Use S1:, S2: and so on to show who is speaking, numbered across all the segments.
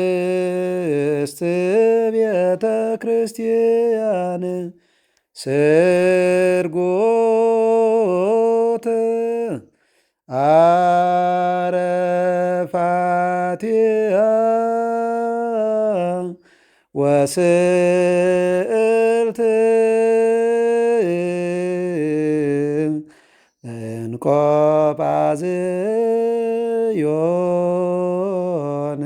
S1: ቅድስት ቤተ ክርስቲያን ስርጎት አረፋቲሃ ወስዕልት እንቆጳዝዮን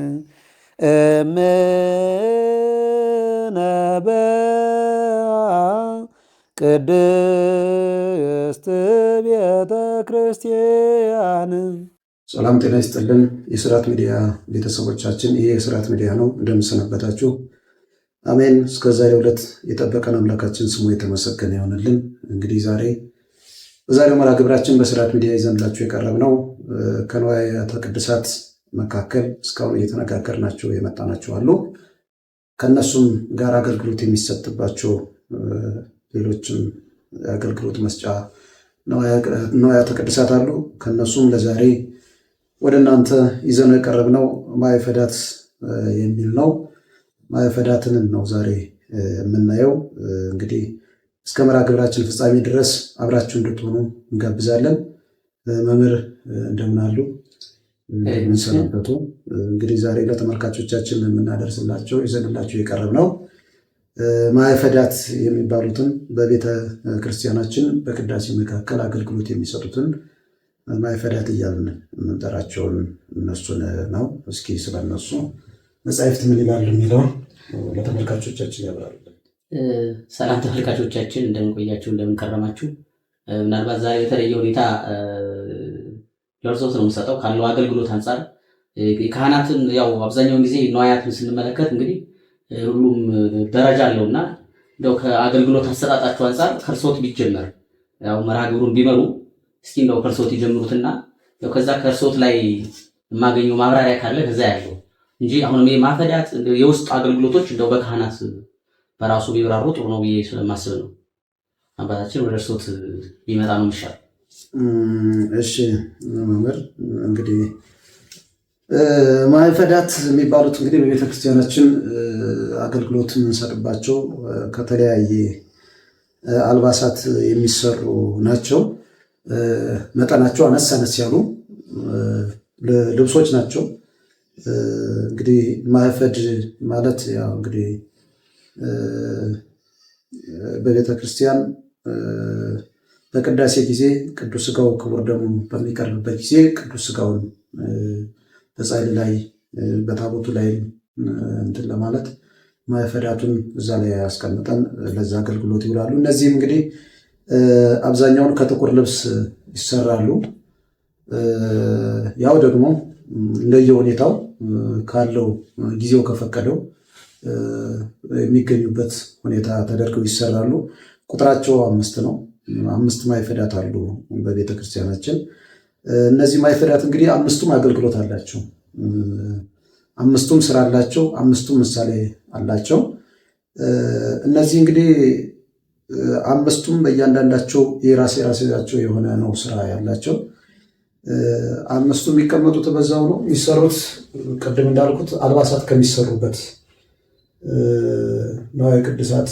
S1: ቅድስት ቤተ ክርስቲያን።
S2: ሰላም ጤና ይስጥልን። የስርዓት ሚዲያ ቤተሰቦቻችን፣ ይሄ የስርዓት ሚዲያ ነው። እንደምሰነበታችሁ። አሜን። እስከዛሬው ዕለት የጠበቀን አምላካችን ስሙ የተመሰገነ ይሆንልን። እንግዲህ በዛሬው መርሃ ግብራችን በስርዓት ሚዲያ ይዘንላችሁ የቀረብነው ከንዋያተ ቅድሳት መካከል እስካሁን እየተነጋገርናቸው የመጣናቸው አሉ። ከነሱም ጋር አገልግሎት የሚሰጥባቸው ሌሎችም አገልግሎት መስጫ ንዋያተ ቅድሳት አሉ። ከነሱም ለዛሬ ወደ እናንተ ይዘነው የቀረብነው ማዕፈዳት የሚል ነው። ማዕፈዳትን ነው ዛሬ የምናየው። እንግዲህ እስከ መርሃ ግብራችን ፍጻሜ ድረስ አብራችሁ እንድትሆኑ እንጋብዛለን። መምህር እንደምን አሉ? እንደምንሰነበቱ። እንግዲህ ዛሬ ለተመልካቾቻችን የምናደርስላቸው ይዘንላቸው የቀረብነው ማዕፈዳት የሚባሉትን በቤተ ክርስቲያናችን በቅዳሴ መካከል አገልግሎት የሚሰጡትን ማዕፈዳት እያልን የምንጠራቸውን እነሱን ነው። እስኪ ስለነሱ መጻሕፍት ምን ይላሉ የሚለውን ለተመልካቾቻችን ያብራሩልን።
S3: ሰላም ተመልካቾቻችን፣ እንደምንቆያችሁ እንደምንከረማችሁ። ምናልባት ዛሬ የተለየ ሁኔታ ለእርሶት ነው የምንሰጠው ካለው አገልግሎት አንጻር። ካህናትን ያው አብዛኛውን ጊዜ ንዋያትን ስንመለከት እንግዲህ ሁሉም ደረጃ አለውና እንደው ከአገልግሎት አሰጣጣቸው አንጻር ከእርሶት ቢጀመር ያው መርሃ ግብሩን ቢመሩ እስኪ እንደው ከእርሶት ይጀምሩትና ያው ከዛ ከእርሶት ላይ የማገኘው ማብራሪያ ካለ ከዛ ያለው እንጂ አሁንም ማዕፈዳት የውስጥ አገልግሎቶች እንደው በካህናት በራሱ ቢብራሩ ጥሩ ነው ብዬ ስለማስብ ነው። አባታችን ወደ እርሶት ቢመጣ ነው የሚሻል።
S2: እሺ መምህር፣ እንግዲህ ማዕፈዳት የሚባሉት እንግዲህ በቤተክርስቲያናችን አገልግሎት የምንሰጥባቸው ከተለያየ አልባሳት የሚሰሩ ናቸው። መጠናቸው አነስ አነስ ያሉ ልብሶች ናቸው። እንግዲህ ማዕፈድ ማለት ያው እንግዲህ በቤተክርስቲያን በቅዳሴ ጊዜ ቅዱስ ሥጋው ክቡር ደሙ በሚቀርብበት ጊዜ ቅዱስ ሥጋውን በጻሕል ላይ በታቦቱ ላይ እንትን ለማለት ማዕፈዳቱን እዛ ላይ ያስቀምጠን ለዛ አገልግሎት ይውላሉ። እነዚህም እንግዲህ አብዛኛውን ከጥቁር ልብስ ይሰራሉ። ያው ደግሞ እንደየሁኔታው ካለው ጊዜው ከፈቀደው የሚገኙበት ሁኔታ ተደርገው ይሰራሉ። ቁጥራቸው 5 ነው። 5 ማዕፈዳት አሉ በቤተክርስቲያናችን። እነዚህ ማዕፈዳት እንግዲህ 5ቱም አገልግሎት አላቸው። 5ቱም ስራ አላቸው። 5ቱም ምሳሌ አላቸው። እነዚህ እንግዲህ 5ቱም በእያንዳንዳቸው የራሳቸው የሆነ ነው ስራ ያላቸው። 5ቱ የሚቀመጡት በዛው ነው የሚሰሩት። ቅድም እንዳልኩት አልባሳት ከሚሰሩበት ንዋየ ቅድሳት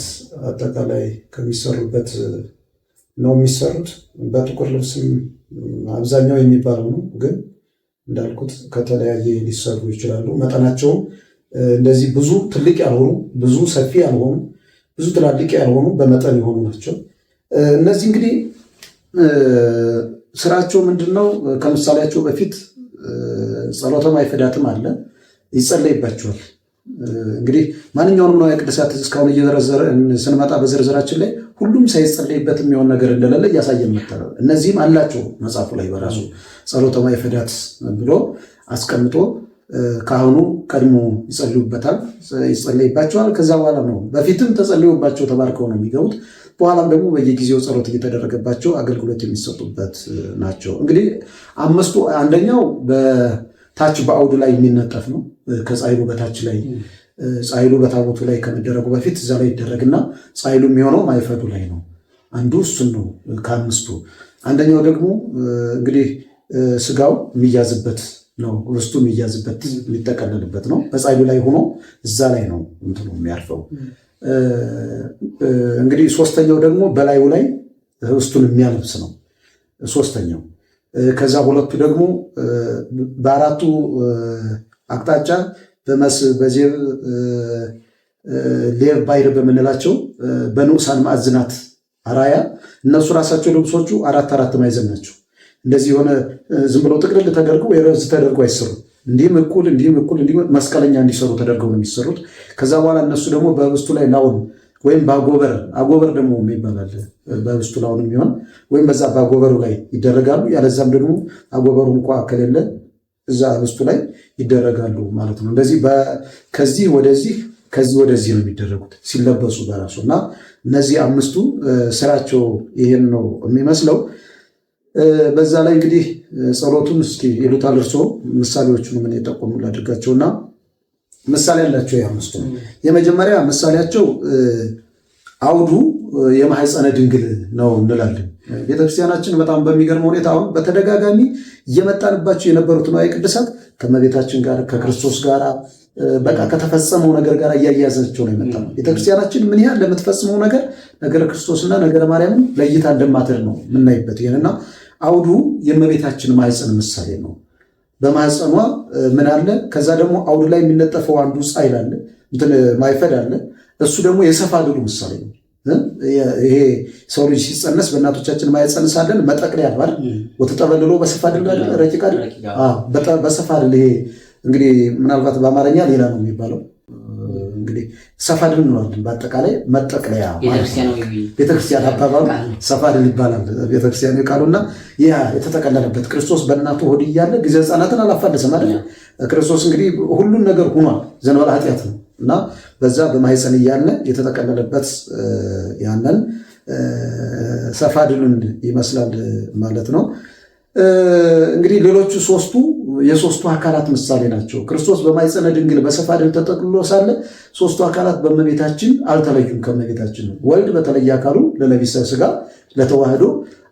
S2: አጠቃላይ ከሚሰሩበት ነው የሚሰሩት። በጥቁር ልብስም አብዛኛው የሚባለው ነው፣ ግን እንዳልኩት ከተለያየ ሊሰሩ ይችላሉ። መጠናቸውም እንደዚህ ብዙ ትልቅ ያልሆኑ፣ ብዙ ሰፊ ያልሆኑ፣ ብዙ ትላልቅ ያልሆኑ በመጠን የሆኑ ናቸው። እነዚህ እንግዲህ ስራቸው ምንድን ነው? ከምሳሌያቸው በፊት ጸሎተ ማዕፈዳትም አለ፣ ይጸለይባቸዋል። እንግዲህ ማንኛውንም ንዋየ ቅድሳት እስካሁን እየዘረዘርን ስንመጣ በዝርዝራችን ላይ ሁሉም ሳይጸለይበት የሚሆን ነገር እንደሌለ እያሳየን መጣን። እነዚህም አላቸው መጽሐፉ ላይ በራሱ ጸሎተ ማዕፈዳት ብሎ አስቀምጦ ካህኑ ቀድሞ ይጸልዩበታል፣ ይጸለይባቸዋል። ከዛ በኋላ ነው በፊትም ተጸልዩባቸው ተባርከው ነው የሚገቡት። በኋላም ደግሞ በየጊዜው ጸሎት እየተደረገባቸው አገልግሎት የሚሰጡበት ናቸው። እንግዲህ 5ቱ አንደኛው በታች በአውዱ ላይ የሚነጠፍ ነው። ከጻሕሉ በታች ላይ ጻሕሉ በታቦቱ ላይ ከመደረጉ በፊት እዛ ላይ ይደረግና ጻሕሉ የሚሆነው ማዕፈዱ ላይ ነው። አንዱ እሱን ነው ከአምስቱ። አንደኛው ደግሞ እንግዲህ ስጋው የሚያዝበት ነው፣ ውስጡ የሚያዝበት የሚጠቀለልበት ነው። በጻይሉ ላይ ሆኖ እዛ ላይ ነው እንትኑ የሚያርፈው። እንግዲህ ሶስተኛው ደግሞ በላዩ ላይ ውስጡን የሚያለብስ ነው ሶስተኛው። ከዛ ሁለቱ ደግሞ በአራቱ አቅጣጫ በዜብ ሌብ ባይር በምንላቸው በንዑሳን ማዕዝናት አራያ እነሱ ራሳቸው ልብሶቹ አራት ማዕዘን ናቸው። እንደዚህ የሆነ ዝም ብለው ጥቅልል ተደርገው የረዝ ተደርገው አይሰሩም። እንዲህም እኩል መስቀለኛ እንዲሰሩ ተደርገው ነው የሚሰሩት። ከዛ በኋላ እነሱ ደግሞ በህብስቱ ላይ ላውን ወይም አጎበር ደግሞ ይባላል። በህብስቱ ላውን የሚሆን ወይም በዛ በአጎበሩ ላይ ይደረጋሉ። ያለዛም ደግሞ አጎበሩ እንኳ ከሌለ እዛ ህብስቱ ላይ ይደረጋሉ ማለት ነው። እንደዚህ ከዚህ ወደዚህ ነው የሚደረጉት ሲለበሱ በራሱ እና እነዚህ አምስቱ ስራቸው ይሄን ነው የሚመስለው። በዛ ላይ እንግዲህ ጸሎቱን እስኪ ይሉታል እርሶ ምሳሌዎቹን ምን የጠቆሙ ላድርጋቸውና ምሳሌ ያላቸው አምስቱ ነው። የመጀመሪያ ምሳሌያቸው አውዱ የማህፀነ ድንግል ነው እንላለን። ቤተክርስቲያናችን በጣም በሚገርም ሁኔታ አሁን በተደጋጋሚ እየመጣንባቸው የነበሩት ንዋየ ቅድሳት ከእመቤታችን ጋር ከክርስቶስ ጋር በቃ ከተፈጸመው ነገር ጋር እያያዘቸው ነው የመጣ ነው። ቤተክርስቲያናችን ምን ያህል ለምትፈጽመው ነገር ነገረ ክርስቶስና ነገረ ማርያምን ለይታ እንደማትል ነው የምናይበት። ይሄንና አውዱ የእመቤታችን ማህፀን ምሳሌ ነው። በማህፀኗ ምን አለ? ከዛ ደግሞ አውዱ ላይ የሚነጠፈው አንዱ ጻይል አለ፣ ማይፈድ አለ። እሱ ደግሞ የሰፋድሉ ምሳሌ ነው። ይሄ ሰው ልጅ ሲጸነስ በእናቶቻችን ማህፀን ሳለን መጠቅለያ አይደል? ወተጠበልሎ በሰፋድል ረቂቅ አይደል? በሰፋድል ይሄ እንግዲህ ምናልባት በአማርኛ ሌላ ነው የሚባለው። እንግዲህ ሰፋድል እንለዋለን። በአጠቃላይ መጠቅለያ ቤተክርስቲያን አባባሉ ሰፋድል ይባላል ቤተክርስቲያን ቃሉና ያ የተጠቀለለበት ክርስቶስ በእናቱ ሆድ እያለ ጊዜ ሕፃናትን አላፋለሰም አይደል? ክርስቶስ እንግዲህ ሁሉን ነገር ሆኗል ዘንበለ ኃጢአት ነው እና በዛ በማህፀን እያለ የተጠቀለለበት ያንን ሰፋድሉን ይመስላል ማለት ነው። እንግዲህ ሌሎቹ የሶስቱ አካላት ምሳሌ ናቸው። ክርስቶስ በማኅፀነ ድንግል በሰፋድል ተጠቅልሎ ሳለ ሶስቱ አካላት በእመቤታችን አልተለዩም። ከእመቤታችን ወልድ በተለየ አካሉ ለለቢሰ ሥጋ ለተዋህዶ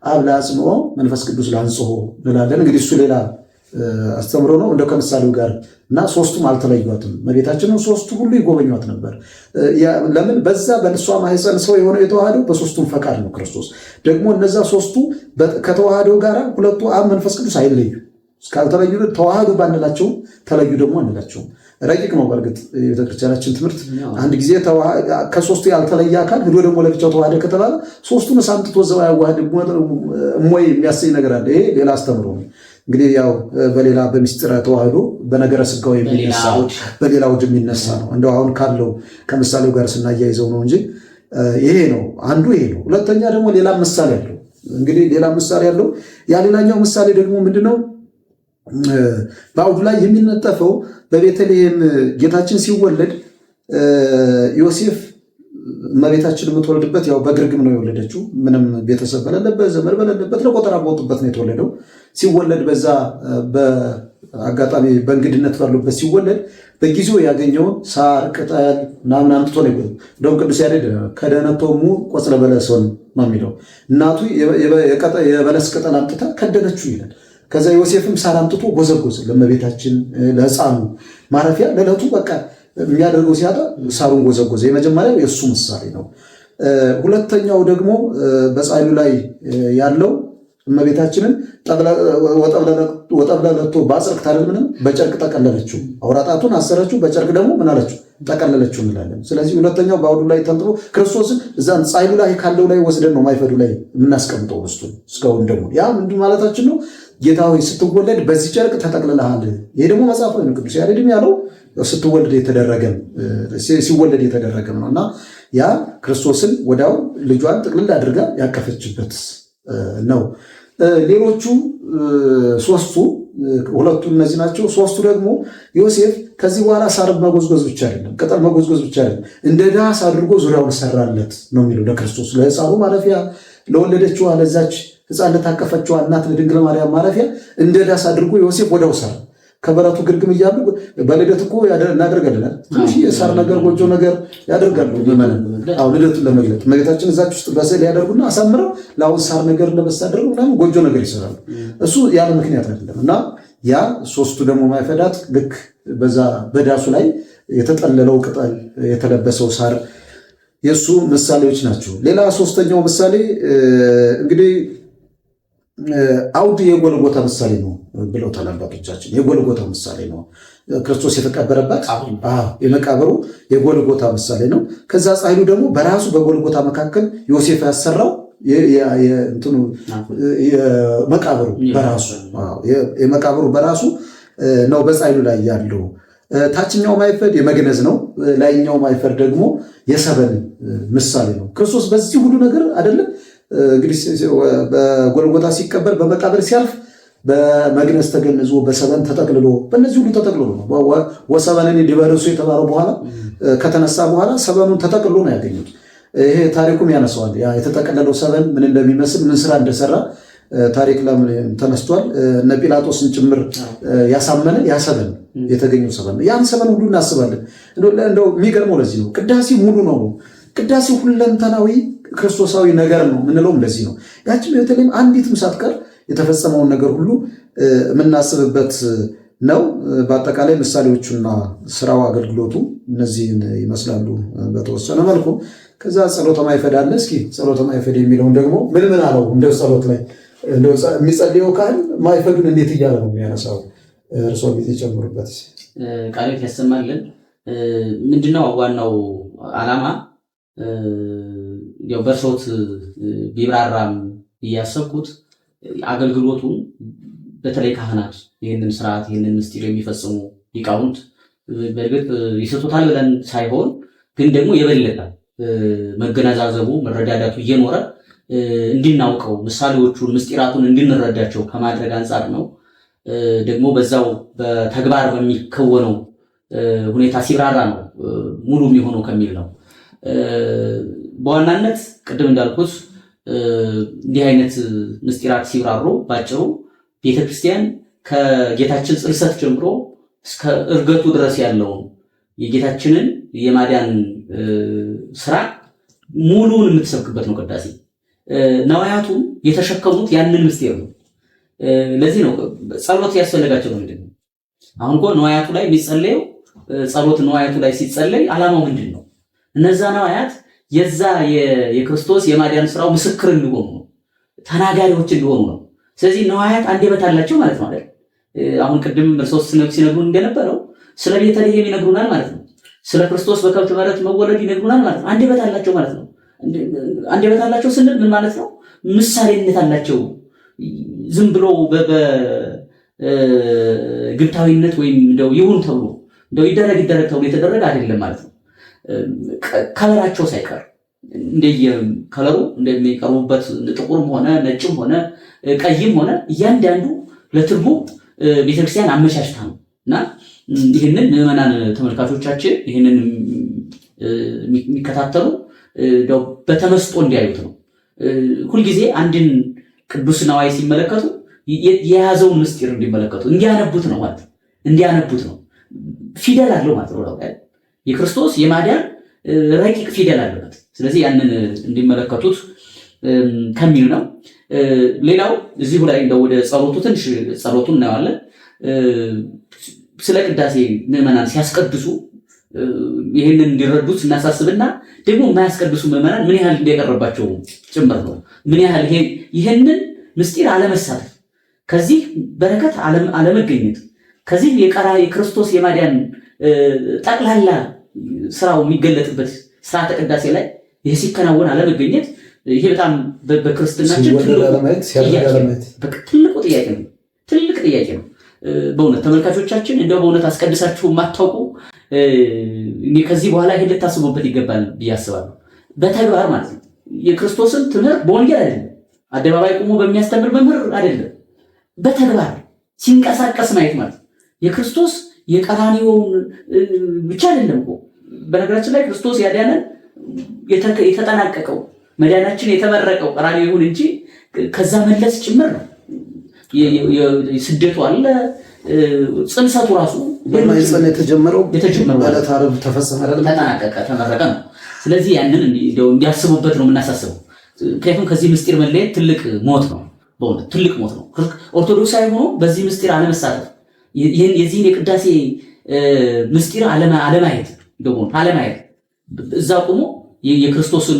S2: አብ ለአጽንኦ መንፈስ ቅዱስ ለአንጽሖ እንላለን። እንግዲህ እሱ ሌላ አስተምሮ ነው እንደው ከምሳሌው ጋር እና ሶስቱም አልተለዩአትም። እመቤታችንን ሶስቱ ሁሉ ይጎበኟት ነበር። ለምን? በዛ በእሷ ማኅፀን ሰው የሆነው የተዋህደው በሶስቱም ፈቃድ ነው። ክርስቶስ ደግሞ እነዛ ሶስቱ ከተዋህደው ጋር ሁለቱ አብ መንፈስ ቅዱስ አይለዩ እስካልተለዩ ተዋህዱ ባንላቸው ተለዩ ደግሞ አንላቸውም። ረቂቅ ነው። በእርግጥ የቤተክርስቲያናችን ትምህርት አንድ ጊዜ ከሶስቱ ያልተለየ አካል ሄዶ ደግሞ ለብቻው ተዋህደ ከተባለ ሶስቱን ሳምጥቶ ዘው ያዋህድ ሞይ የሚያሰኝ ነገር አለ። ይሄ ሌላ አስተምሮ ነው። እንግዲህ ያው በሌላ በሚስጥረ ተዋህዶ በነገረ ሥጋዌ የሚነሳ በሌላ ውድ የሚነሳ ነው። እንደው አሁን ካለው ከምሳሌው ጋር ስናያይዘው ነው እንጂ ይሄ ነው አንዱ ይሄ ነው። ሁለተኛ ደግሞ ሌላ ምሳሌ አለው። እንግዲህ ሌላ ምሳሌ አለው። ያ ሌላኛው ምሳሌ ደግሞ ምንድነው? በአውዱ ላይ የሚነጠፈው በቤተልሔም ጌታችን ሲወለድ ዮሴፍ እመቤታችን የምትወልድበት ያው በግርግም ነው የወለደችው። ምንም ቤተሰብ በሌለበት ዘመድ በሌለበት ለቆጠራ በወጡበት ነው የተወለደው። ሲወለድ በዛ በአጋጣሚ በእንግድነት ባሉበት ሲወለድ በጊዜው ያገኘውን ሳር ቅጠል ምናምን አምጥቶ ነው ይወለድ። እንደውም ቅዱስ ያሬድ ከደነቶሙ ቆጽለ በለሶን ነው የሚለው። እናቱ የበለስ ቅጠል አምጥታ ከደነችው ይላል። ከዛ ዮሴፍም ሳር አምጥቶ ጎዘጎዘ ለእመቤታችን ለሕፃኑ ማረፊያ ለዕለቱ በቃ የሚያደርገው ሲያጣ ሳሩን ጎዘጎዘ። የመጀመሪያው የእሱ ምሳሌ ነው። ሁለተኛው ደግሞ በጻይሉ ላይ ያለው እመቤታችንን ወጠብለለቶ በአጽርቅ ታደርምንም በጨርቅ ጠቀለለችው። አውራጣቱን አሰረችው፣ በጨርቅ ደግሞ ምን አለችው? ጠቀለለችው እንላለን። ስለዚህ ሁለተኛው በአውዱ ላይ ተንጥሎ ክርስቶስን እዛን ጻይሉ ላይ ካለው ላይ ወስደን ነው ማይፈዱ ላይ የምናስቀምጠው ውስጡን እስካሁን ደግሞ ያ ምንድን ማለታችን ነው? ጌታ ሆይ ስትወለድ በዚህ ጨርቅ ተጠቅልለሃል። ይሄ ደግሞ መጽሐፍ ነው ቅዱስ ያሬድም ያለው ሲወለድ የተደረገም ነው እና ያ ክርስቶስን ወዲያው ልጇን ጥቅልል አድርጋ ያቀፈችበት ነው። ሌሎቹ ሶስቱ ሁለቱ እነዚህ ናቸው። ሶስቱ ደግሞ ዮሴፍ ከዚህ በኋላ ሳር መጎዝጎዝ ብቻ አይደለም፣ ቅጠል መጎዝጎዝ ብቻ አይደለም፣ እንደ ዳስ አድርጎ ዙሪያውን ሰራለት ነው የሚለው ለክርስቶስ ለሕፃኑ ማረፊያ ለወለደችዋ ለዛች ሕፃን ለታቀፈችዋ እናት ለድንግል ማርያም ማረፊያ እንደ ዳስ አድርጎ ዮሴፍ ወዲያው ሰራ። ከበረቱ ግርግም እያሉ በልደት እኮ እናደርጋለን። ትንሽ የሳር ነገር ጎጆ ነገር ያደርጋሉ ምዕመናን። ልደቱን ለመግለጥ እመቤታችን እዛች ውስጥ በስዕል ያደርጉና አሳምረው ለአሁን ሳር ነገር ለመሳደር ምናምን ጎጆ ነገር ይሰራሉ። እሱ ያለ ምክንያት አይደለም። እና ያ ሶስቱ ደግሞ ማይፈዳት ልክ በዛ በዳሱ ላይ የተጠለለው ቅጠል የተለበሰው ሳር የእሱ ምሳሌዎች ናቸው። ሌላ ሶስተኛው ምሳሌ እንግዲህ አውድ የጎልጎታ ምሳሌ ነው ብለው አባቶቻችን። የጎልጎታ ምሳሌ ነው ክርስቶስ የተቀበረበት የመቃብሩ የጎልጎታ ምሳሌ ነው። ከዛ ጻይሉ ደግሞ በራሱ በጎልጎታ መካከል ዮሴፍ ያሰራው የመቃብሩ በራሱ ነው በጻይሉ ላይ ያለው። ታችኛው ማይፈድ የመግነዝ ነው። ላይኛው ማይፈድ ደግሞ የሰበን ምሳሌ ነው። ክርስቶስ በዚህ ሁሉ ነገር አይደለም እንግዲህ በጎልጎታ ሲቀበር በመቃብር ሲያልፍ በመግነዝ ተገንዞ በሰበን ተጠቅልሎ በእነዚህ ሁሉ ተጠቅልሎ ነው። ወሰበንን ሊበርሱ የተባለው በኋላ ከተነሳ በኋላ ሰበኑን ተጠቅልሎ ነው ያገኙት። ይሄ ታሪኩም ያነሳዋል። የተጠቀለለው ሰበን ምን እንደሚመስል ምን ስራ እንደሰራ ታሪክ ላይ ተነስቷል። እነ ጲላጦስን ጭምር ያሳመነ ያ ሰበን የተገኘው ሰበን ያን ሰበን ሁሉ እናስባለን። እንደው የሚገርመው ለዚህ ነው ቅዳሴ ሙሉ ነው። ቅዳሴ ሁለንተናዊ ክርስቶሳዊ ነገር ነው የምንለው እንደዚህ ነው። ያችን በተለይም አንዲትም ሳትቀር የተፈጸመውን ነገር ሁሉ የምናስብበት ነው። በአጠቃላይ ምሳሌዎቹና ስራው አገልግሎቱ እነዚህን ይመስላሉ በተወሰነ መልኩ። ከዛ ጸሎተ ማይፈድ አለ። እስኪ ጸሎተ ማይፈድ የሚለውን ደግሞ ምን አለው? እንደው ጸሎት ላይ እንደው የሚጸልየው ካህን ማይፈዱን እንዴት እያለ ነው የሚያነሳው? እርስዎ ጊዜ ጨምሩበት።
S3: ቃሎት ያሰማልን። ምንድነው ዋናው ዓላማ? ያው በርሶት ቢብራራም እያሰብኩት አገልግሎቱን በተለይ ካህናት ይህንን ስርዓት ይህንን ምስጢር የሚፈጽሙ ሊቃውንት በእርግጥ ይሰጡታል ብለን ሳይሆን ግን ደግሞ የበለጠ መገነዛዘቡ መረዳዳቱ እየኖረ እንድናውቀው ምሳሌዎቹን ምስጢራቱን እንድንረዳቸው ከማድረግ አንጻር ነው። ደግሞ በዛው በተግባር በሚከወነው ሁኔታ ሲብራራ ነው ሙሉ የሚሆነው ከሚል ነው። በዋናነት ቅድም እንዳልኩት እንዲህ አይነት ምስጢራት ሲብራሩ ባጭሩ ቤተክርስቲያን ከጌታችን ጽንሰት ጀምሮ እስከ እርገቱ ድረስ ያለውን የጌታችንን የማዳን ስራ ሙሉውን የምትሰብክበት ነው ቅዳሴ። ነዋያቱም የተሸከሙት ያንን ምስጢር ነው። ለዚህ ነው ጸሎት ያስፈልጋቸው ነው። ምንድነው አሁን እኮ ነዋያቱ ላይ የሚጸለየው ጸሎት ነዋያቱ ላይ ሲጸለይ ዓላማው ምንድን ነው? እነዛ ነዋያት የዛ የክርስቶስ የማዳን ስራው ምስክር እንዲሆኑ ነው፣ ተናጋሪዎች እንዲሆኑ ነው። ስለዚህ ነዋያት አንደበት አላቸው ማለት ነው አይደል? አሁን ቅድም እርሶስ ሲነግሩን እንደነበረው ስለ ቤተልሔም ይነግሩናል ማለት ነው። ስለ ክርስቶስ በከብት በረት መወለድ ይነግሩናል ማለት ነው። አንደበት አላቸው ማለት ነው። አንደበት አላቸው ስንል ምን ማለት ነው? ምሳሌነት አላቸው። ዝም ብሎ በግብታዊነት ወይም እንደው ይሁን ተብሎ እንደው ይደረግ ተብሎ የተደረገ አይደለም ማለት ነው። ከለራቸው ሳይቀር ከለሩ እንደሚቀርቡበት ጥቁርም ሆነ ነጭም ሆነ ቀይም ሆነ እያንዳንዱ ለትርጉም ቤተክርስቲያን አመቻችታ ነው እና ይህንን ምዕመናን ተመልካቾቻችን ይህንን የሚከታተሉ በተመስጦ እንዲያዩት ነው። ሁልጊዜ አንድን ቅዱስ ነዋይ ሲመለከቱ የያዘውን ምስጢር እንዲመለከቱ እንዲያነቡት ነው ማለት እንዲያነቡት ነው። ፊደል አለው ማለት ነው። የክርስቶስ የማዳን ረቂቅ ፊደል አለበት። ስለዚህ ያንን እንዲመለከቱት ከሚል ነው። ሌላው እዚሁ ላይ እንደው ወደ ጸሎቱ ትንሽ ጸሎቱን እናየዋለን። ስለ ቅዳሴ ምዕመናን ሲያስቀድሱ ይህንን እንዲረዱት እናሳስብና ደግሞ የማያስቀድሱ ምዕመናን ምን ያህል እንዲያቀርባቸው ጭምር ነው። ምን ያህል ይህንን ምስጢር አለመሳተፍ፣ ከዚህ በረከት አለመገኘት፣ ከዚህ የክርስቶስ የማዳን ጠቅላላ ስራው የሚገለጥበት ስርዓተ ቅዳሴ ላይ ይህ ሲከናወን አለመገኘት ይሄ በጣም በክርስትናችን ትልቁ ጥያቄ ነው። ትልቅ ጥያቄ ነው በእውነት ተመልካቾቻችን። እንደው በእውነት አስቀድሳችሁ የማታውቁ ከዚህ በኋላ ይሄን ልታስቡበት ይገባል ብዬ አስባለሁ። በተግባር ማለት ነው። የክርስቶስን ትምህርት በወንጌል አይደለም፣ አደባባይ ቆሞ በሚያስተምር መምህር አይደለም፣ በተግባር ሲንቀሳቀስ ማየት ማለት የክርስቶስ የቀራንዮውን ብቻ አይደለም እኮ። በነገራችን ላይ ክርስቶስ ያዳነን የተጠናቀቀው መዳናችን የተመረቀው ቀራንዮ ይሁን እንጂ ከዛ መለስ ጭምር ነው። ስደቱ አለ፣ ጽንሰቱ ራሱ
S2: በማይጸን የተጀመረው በዕለተ ዓርብ ተፈጸመ አይደል?
S3: ተጠናቀቀ፣ ተመረቀ ነው። ስለዚህ ያንን እንዲያስቡበት ነው የምናሳስበው። ምክንያቱም ከዚህ ምስጢር መለየት ትልቅ ሞት ነው፣ በእውነት ትልቅ ሞት ነው። ኦርቶዶክሳዊ ሆኖ በዚህ ምስጢር አለመሳተፍ፣ የዚህን የቅዳሴ ምስጢር አለማየት ደግሞ አለማየት፣ እዛ ቆሞ የክርስቶስን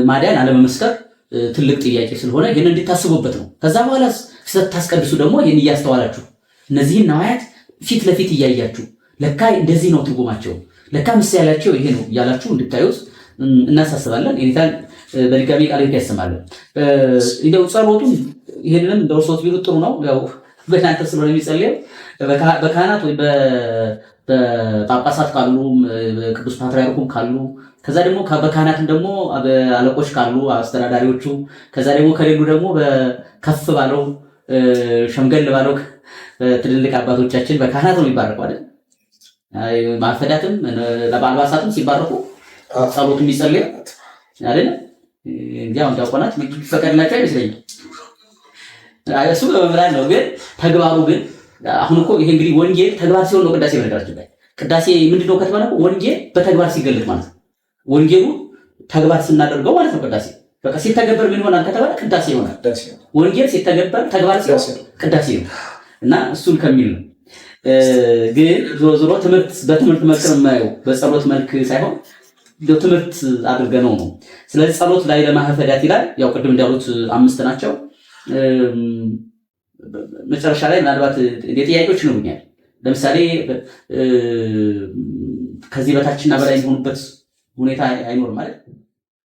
S3: ማዳን አለመመስከር ትልቅ ጥያቄ ስለሆነ ይህን እንድታስቡበት ነው። ከዛ በኋላ ስታስቀድሱ ደግሞ ይህን እያስተዋላችሁ እነዚህን ነዋያት ፊት ለፊት እያያችሁ ለካ እንደዚህ ነው ትርጉማቸው፣ ለካ ምሳሌያቸው ይሄ ነው እያላችሁ እንድታዩት እናሳስባለን። ኔታን በድጋሚ ቃል ያሰማለን። እንደው ጸሎቱን ይህንንም እንደ እርሶት ቢሉት ጥሩ ነው። ያው በእናንተ ስለሆነ የሚጸልየው በካህናት ወይ በጳጳሳት ካሉ ቅዱስ ፓትርያርኩም ካሉ ከዛ ደግሞ በካህናትም ደግሞ አለቆች ካሉ አስተዳዳሪዎቹ ከዛ ደግሞ ከሌሉ ደግሞ በከፍ ባለው ሸምገል ባለው ትልልቅ አባቶቻችን በካህናት ነው የሚባረኩ አይደል? ማፈዳትም ለባልባሳትም ሲባረኩ ጸሎቱ የሚጸልይ አይደል? እንዲያው ዲያቆናት ፈቀድላቸው አይመስለኝም። እሱ በመምራን ነው። ግን ተግባሩ ግን አሁን እኮ ይሄ እንግዲህ ወንጌል ተግባር ሲሆን ነው ቅዳሴ በነገራችን ላይ ቅዳሴ ምንድነው ከተባለ ወንጌል በተግባር ሲገለጥ ማለት ነው። ወንጌሉ ተግባር ስናደርገው ማለት ነው ቅዳሴ በቃ ሲተገበር ምን ይሆናል ከተባለ ቅዳሴ ይሆናል። ወንጌል ሲተገበር ተግባር ሲሆን ቅዳሴ ነው እና እሱን ከሚል ነው። ግን ዞሮ በትምህርት መልክ ነው የማየው፣ በጸሎት መልክ ሳይሆን ትምህርት አድርገነው ነው። ስለዚህ ጸሎት ላይ ለማህፈዳት ይላል። ያው ቅድም እንዳሉት 5 ናቸው። መጨረሻ ላይ ምናልባት ጥያቄዎች ይኖሩኛል። ለምሳሌ ከዚህ በታችና በላይ የሆኑበት ሁኔታ አይኖርም ማለት